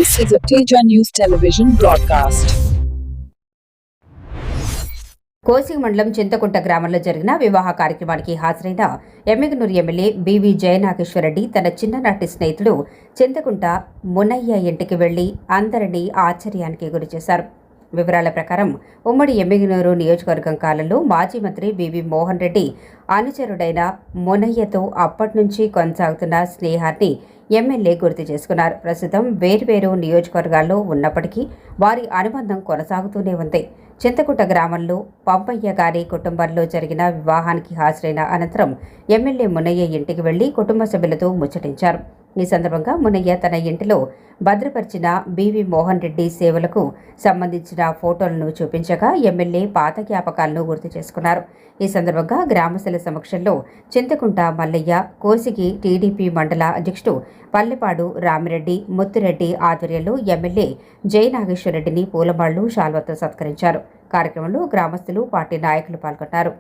This is a Teja News Television broadcast. Kosigi మండలం చింతకుంట గ్రామంలో జరిగిన వివాహ కార్యక్రమానికి హాజరైన ఎమ్మిగనూరు ఎమ్మెల్యే బివి జయనాగేశ్వరరెడ్డి తన చిన్ననాటి స్నేహితుడు చింతకుంట మునయ్య ఇంటికి వెళ్లి అందరినీ ఆశ్చర్యానికి గురిచేశారు. వివరాల ప్రకారం ఉమ్మడి ఎమ్మిగనూరు నియోజకవర్గం కాలంలో మాజీ మంత్రి బివి మోహన్ రెడ్డి అనుచరుడైన మునయ్యతో అప్పటి నుంచి కొనసాగుతున్న స్నేహాన్ని ఎమ్మెల్యే గుర్తు చేసుకున్నారు. ప్రస్తుతం వేర్వేరు నియోజకవర్గాల్లో ఉన్నప్పటికీ వారి అనుబంధం కొనసాగుతూనే ఉంది. చింతకుంట గ్రామంలో పంపయ్య గారి కుటుంబంలో జరిగిన వివాహానికి హాజరైన అనంతరం ఎమ్మెల్యే మునయ్య ఇంటికి వెళ్లి కుటుంబ సభ్యులతో ముచ్చటించారు. ఈ సందర్భంగా మునయ్య తన ఇంటిలో భద్రపరిచిన బివి మోహన్ రెడ్డి సేవలకు సంబంధించిన ఫోటోలను చూపించగా ఎమ్మెల్యే పాత జ్ఞాపకాలను గుర్తు చేసుకున్నారు. ఈ సందర్భంగా గ్రామస్తుల సమక్షంలో చింతకుంట మల్లయ్య, కోసిగి టీడీపీ మండల అధ్యక్షుడు పల్లెపాడు రామిరెడ్డి, ముత్తిరెడ్డి ఆధ్వర్యంలో ఎమ్మెల్యే జయనాగేశ్వరరెడ్డిని పూలమాళ్లు, శాల్వతో సత్కరించారు. కార్యక్రమంలో గ్రామస్తులు, పార్టీ నాయకులు పాల్గొన్నారు.